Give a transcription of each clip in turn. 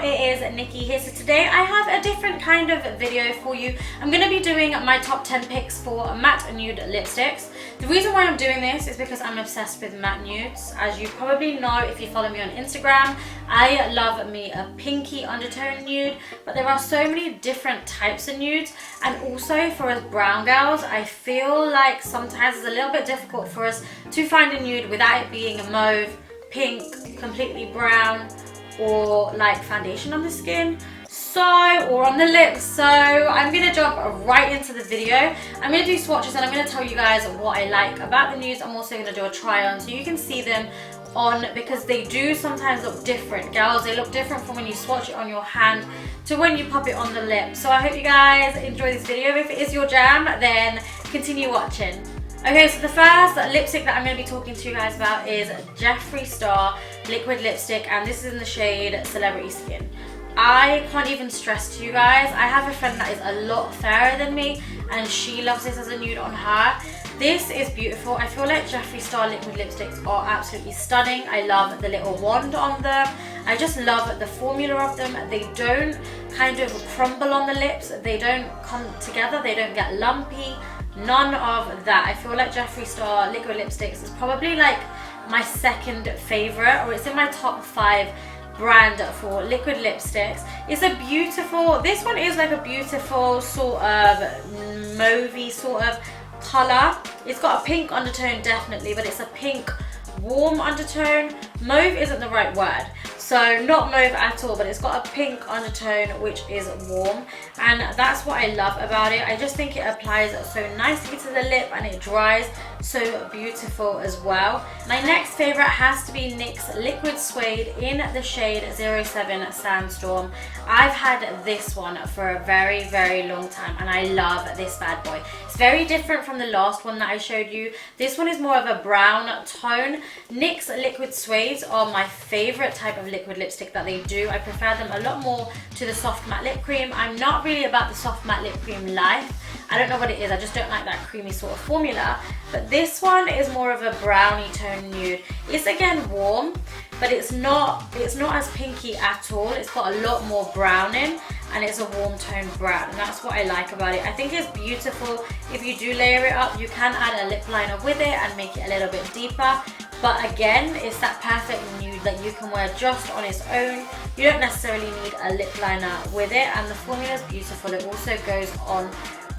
it is Nikki here. So today I have a different kind of video for you. I'm going to be doing my top 10 picks for matte nude lipsticks. The reason why I'm doing this is because I'm obsessed with matte nudes. As you probably know if you follow me on Instagram, I love me a pinky undertone nude, but there are so many different types of nudes, and also for us brown girls, I feel like sometimes it's a little bit difficult for us to find a nude without it being a mauve, pink, completely brown, or like foundation on the skin, or on the lips. So I'm gonna jump right into the video. I'm gonna do swatches and I'm gonna tell you guys what I like about the nudes. I'm also gonna do a try on so you can see them on, because they do sometimes look different, girls. They look different from when you swatch it on your hand to when you pop it on the lip. So I hope you guys enjoy this video. If it is your jam, then continue watching. Okay, so the first lipstick that I'm going to be talking to you guys about is JEFFREE STAR liquid lipstick, and this is in the shade Celebrity Skin. I can't even stress to you guys, I have a friend that is a lot fairer than me and she loves this as a nude on her. This is beautiful. I feel like JEFFREE STAR liquid lipsticks are absolutely stunning. I love the little wand on them. I just love the formula of them. They don't kind of crumble on the lips. They don't come together. They don't get lumpy. None of that. I feel like JEFFREE STAR liquid lipsticks is probably like my second favorite, or it's in my top 5 brand for liquid lipsticks. It's a beautiful, this one is like a beautiful sort of mauvey sort of color. It's got a pink undertone definitely, but it's a pink warm undertone. Mauve isn't the right word, so not mauve at all, but it's got a pink undertone which is warm, and that's what I love about it. I just think it applies so nicely to the lip and it dries so beautiful as well. My next favorite has to be NYX Liquid Suede in the shade 07 Sandstorm. I've had this one for a very long time and I love this bad boy. It's very different from the last one that I showed you. This one is more of a brown tone. NYX Liquid Suedes are my favorite type of liquid lipstick that they do. I prefer them a lot more to the soft matte lip cream. I'm not really about the soft matte lip cream life. I don't know what it is, I just don't like that creamy sort of formula. But this one is more of a brownie tone nude. It's again warm, but it's not as pinky at all. It's got a lot more brown in, and it's a warm tone brown, and that's what I like about it. I think it's beautiful. If you do layer it up, you can add a lip liner with it and make it a little bit deeper. But again, it's that perfect nude that you can wear just on its own. You don't necessarily need a lip liner with it, and the formula is beautiful. It also goes on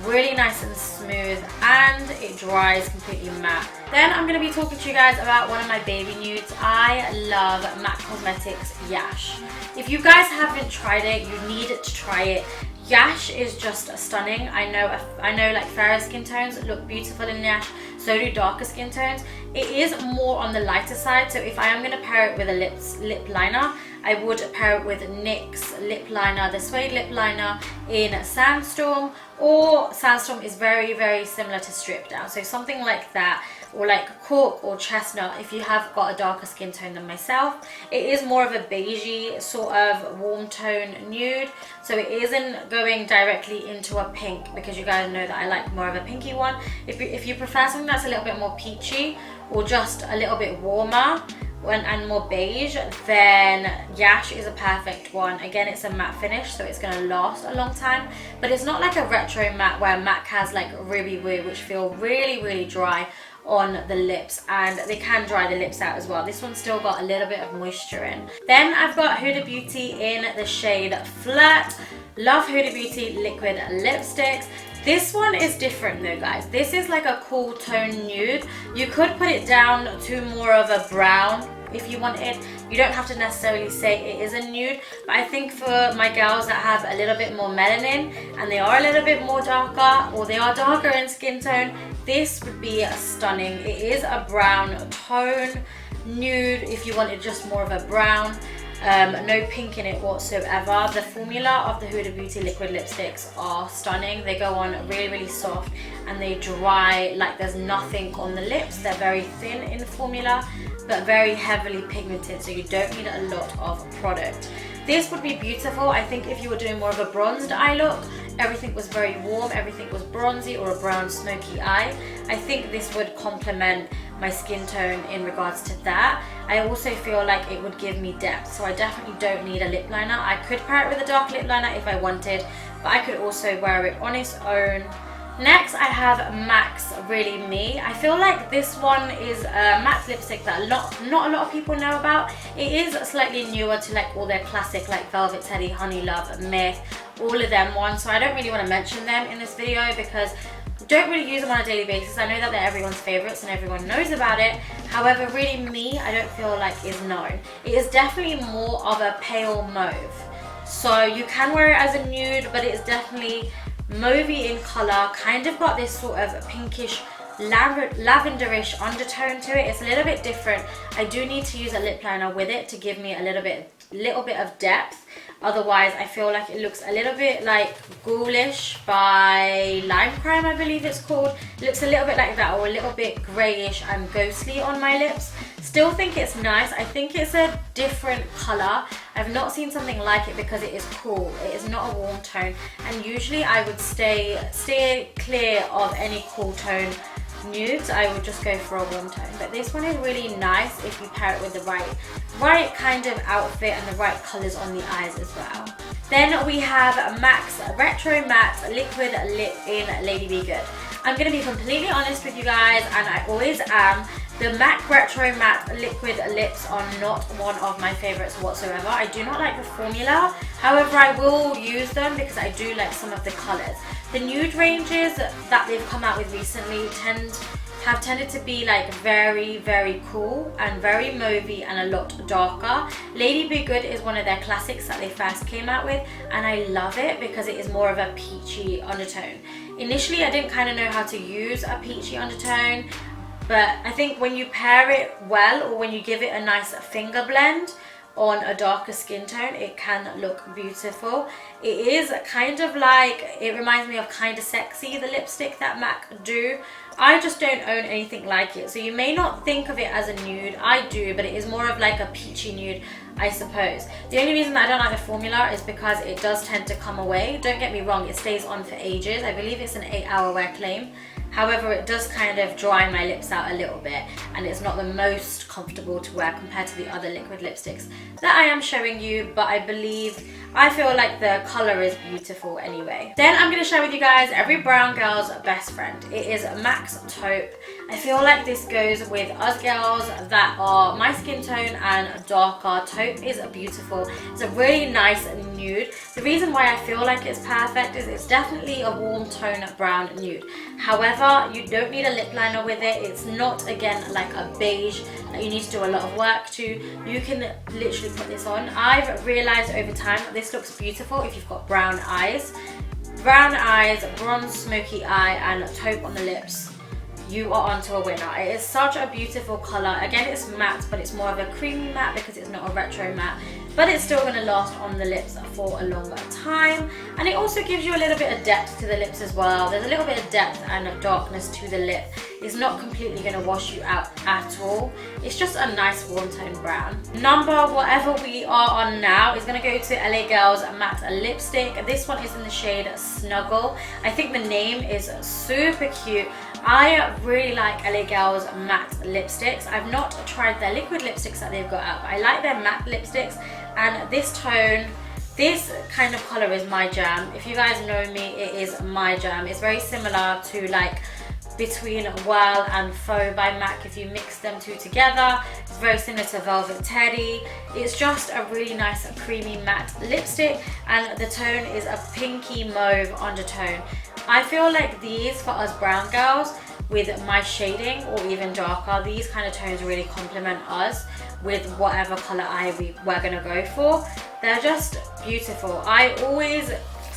really nice and smooth, and it dries completely matte. Then I'm going to be talking to you guys about one of my baby nudes. I love MAC Cosmetics Yash. If you guys haven't tried it, you need to try it. Yash is just stunning. I know like fairer skin tones look beautiful in Yash, so do darker skin tones. It is more on the lighter side, so if I am going to pair it with a lip liner, I would pair it with NYX lip liner, the suede lip liner in Sandstorm, or Sandstorm is very similar to Strip Down, so something like that, or like Cork or Chestnut if you have got a darker skin tone than myself. It is more of a beigey sort of warm tone nude, so it isn't going directly into a pink, because you guys know that I like more of a pinky one. If you prefer something that's a little bit more peachy or just a little bit warmer and more beige, then Yash is a perfect one. Again, it's a matte finish, so it's going to last a long time, but it's not like a retro matte where MAC has like Ruby Woo, which feel really dry on the lips, and they can dry the lips out as well. This one's still got a little bit of moisture in. Then I've got Huda Beauty in the shade Flirt. Love Huda Beauty liquid lipsticks. This one is different though, guys. This is like a cool tone nude. You could put it down to more of a brown if you wanted. You don't have to necessarily say it is a nude, but I think for my girls that have a little bit more melanin and they are a little bit more darker, or they are darker in skin tone, this would be stunning. It is a brown tone nude if you wanted just more of a brown. No pink in it whatsoever. The formula of the Huda Beauty liquid lipsticks are stunning. They go on really soft and they dry like there's nothing on the lips. They're very thin in formula but very heavily pigmented, so you don't need a lot of product. This would be beautiful, I think, if you were doing more of a bronzed eye look. Everything was very warm, everything was bronzy or a brown smoky eye. I think this would complement my skin tone in regards to that. I also feel like it would give me depth, so I definitely don't need a lip liner. I could pair it with a dark lip liner if I wanted, but I could also wear it on its own. Next I have MAC's Really Me. I feel like this one is a matte lipstick that not a lot of people know about. It is slightly newer to like all their classic like Velvet Teddy, Honey Love, Myth, all of them ones, so I don't really want to mention them in this video because I don't really use them on a daily basis. I know that they're everyone's favorites and everyone knows about it. However, Really Me I don't feel like is known. It is definitely more of a pale mauve. So you can wear it as a nude, but it is definitely mauvey in colour, kind of got this sort of pinkish lavenderish undertone to it. It's a little bit different. I do need to use a lip liner with it to give me a little bit of depth. Otherwise I feel like it looks a little bit like Ghoulish by Lime Crime, I believe it's called. It looks a little bit like that, or a little bit greyish and ghostly on my lips. Still think it's nice. I think it's a different colour. I've not seen something like it because it is cool. It is not a warm tone, and usually I would stay clear of any cool tone nudes. I would just go for a warm tone, but this one is really nice if you pair it with the right kind of outfit and the right colours on the eyes as well. Then we have MAC's Retro Matte Liquid Lip in Lady Be Good. I'm going to be completely honest with you guys, and I always am. The MAC Retro Matte Liquid Lips are not one of my favourites whatsoever. I do not like the formula. However, I will use them because I do like some of the colours. The nude ranges that they've come out with recently have tended to be like very cool and very mauvey and a lot darker. Lady Be Good is one of their classics that they first came out with, and I love it because it is more of a peachy undertone. Initially I didn't kind of know how to use a peachy undertone, but I think when you pair it well, or when you give it a nice finger blend on a darker skin tone, it can look beautiful. It is kind of like, it reminds me of Kinda Sexy, the lipstick that MAC do. I just don't own anything like it, so you may not think of it as a nude. I do, but it is more of like a peachy nude, I suppose. The only reason that I don't like the formula is because it does tend to come away. Don't get me wrong, it stays on for ages. I believe it's an 8-hour wear claim. However, it does kind of dry my lips out a little bit, and it's not the most comfortable to wear compared to the other liquid lipsticks that I am showing you, but I feel like the colour is beautiful anyway. Then I'm going to share with you guys every brown girl's best friend. It is MAC's Taupe. I feel like this goes with us girls that are my skin tone and darker. Taupe is beautiful. It's a really nice nude. The reason why I feel like it's perfect is it's definitely a warm tone brown nude. However, you don't need a lip liner with it. It's not, again, like a beige that you need to do a lot of work to. You can literally put this on. I've realised over time that this looks beautiful if you've got brown eyes. Brown eyes, bronze smoky eye, and taupe on the lips. You are onto a winner. It is such a beautiful colour. Again, it's matte, but it's more of a creamy matte because it's not a retro matte. But it's still going to last on the lips for a longer time. And it also gives you a little bit of depth to the lips as well. There's a little bit of depth and darkness to the lip. It's not completely going to wash you out at all. It's just a nice warm tone brown. Number whatever we are on now is going to go to LA Girl's matte lipstick. This one is in the shade Snuggle. I think the name is super cute. I really like LA Girl's matte lipsticks. I've not tried their liquid lipsticks that they've got out, but I like their matte lipsticks, and this tone, this kind of colour is my jam. If you guys know me, it is my jam. It's very similar to like between Whirl and Faux by MAC. If you mix them two together, it's very similar to Velvet Teddy. It's just a really nice creamy matte lipstick, and the tone is a pinky mauve undertone. I feel like these, for us brown girls with my shading or even darker, these kind of tones really complement us with whatever colour we're going to go for. They're just beautiful. I always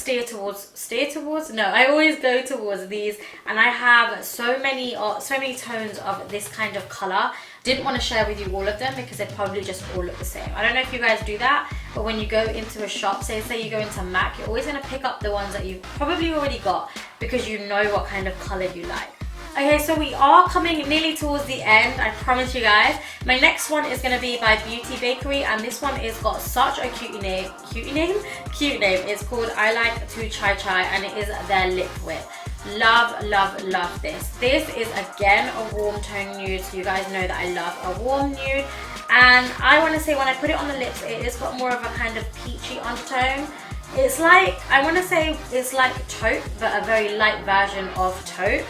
I always go towards these, and I have so many tones of this kind of colour. Didn't want to share with you all of them because they probably just all look the same. I don't know if you guys do that, but when you go into a shop, say you go into MAC, you're always going to pick up the ones that you've probably already got because you know what kind of colour you like. Okay, so we are coming nearly towards the end, I promise you guys. My next one is going to be by Beauty Bakerie, and this one is got such a cute name. It's called I Like to Chai Chai, and it is their liquid. Love, love, love this. This is again a warm tone nude, so you guys know that I love a warm nude. And I want to say when I put it on the lips, it has got more of a kind of peachy undertone. It's like, I want to say it's like taupe, but a very light version of taupe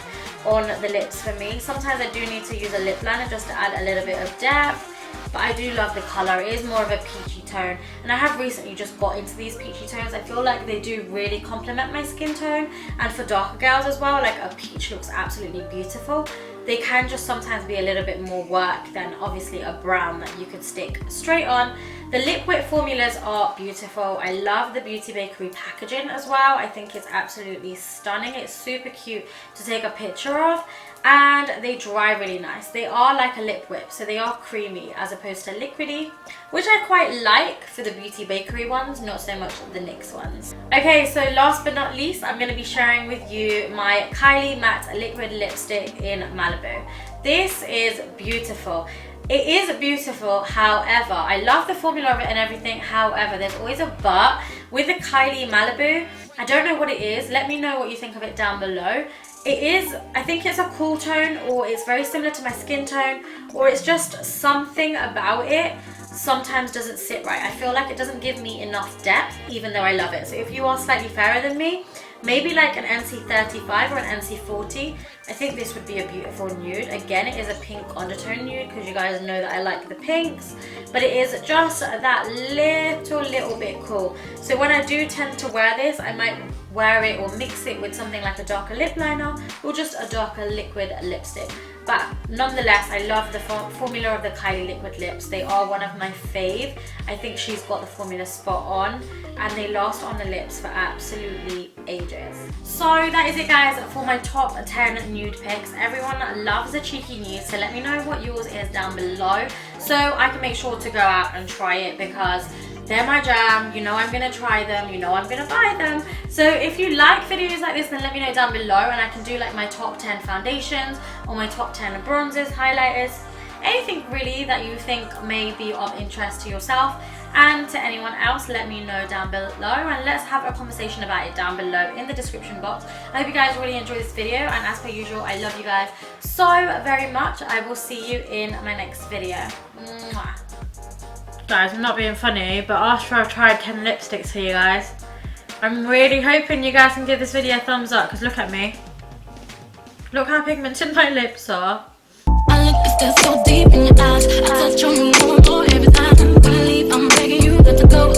on the lips for me. Sometimes I do need to use a lip liner just to add a little bit of depth, but I do love the colour. It is more of a peachy tone, and I have recently just got into these peachy tones. I feel like they do really complement my skin tone, and for darker girls as well, like a peach looks absolutely beautiful. They can just sometimes be a little bit more work than obviously a brown that you could stick straight on. The liquid formulas are beautiful. I love the Beauty Bakerie packaging as well. I think it's absolutely stunning. It's super cute to take a picture of, and they dry really nice. They are like a lip whip, so they are creamy as opposed to liquidy, which I quite like for the Beauty Bakerie ones, not so much the NYX ones. Okay, so last but not least, I'm going to be sharing with you my Kylie Matte Liquid Lipstick in Maliboo. This is beautiful. It is beautiful, however, I love the formula of it and everything, however, there's always a but. With the Kylie Maliboo, I don't know what it is. Let me know what you think of it down below. It is, I think it's a cool tone, or it's very similar to my skin tone, or it's just something about it sometimes doesn't sit right. I feel like it doesn't give me enough depth, even though I love it. So if you are slightly fairer than me, maybe like an NC35 or an NC40, I think this would be a beautiful nude. Again, it is a pink undertone nude because you guys know that I like the pinks, but it is just that little bit cool. So when I do tend to wear this, I might wear it or mix it with something like a darker lip liner or just a darker liquid lipstick. But nonetheless, I love the formula of the Kylie liquid lips. They are one of my fave. I think she's got the formula spot on, and they last on the lips for absolutely ages. So that is it, guys, for my top 10 nude picks. Everyone loves a cheeky nude, so let me know what yours is down below so I can make sure to go out and try it, because they're my jam. You know I'm gonna try them, you know I'm gonna buy them. So if you like videos like this, then let me know down below, and I can do like my top 10 foundations or my top 10 bronzers, highlighters, anything really that you think may be of interest to yourself and to anyone else. Let me know down below, and let's have a conversation about it down below in the description box. I hope you guys really enjoyed this video, and as per usual, I love you guys so very much. I will see you in my next video. Mwah. Guys, I'm not being funny, but after I've tried 10 lipsticks for you guys, I'm really hoping you guys can give this video a thumbs up, because look at me. Look how pigmented my lips are. I look at this so deep in your eyes. I touch on you more and more every time. When I leave, I'm begging you not to go.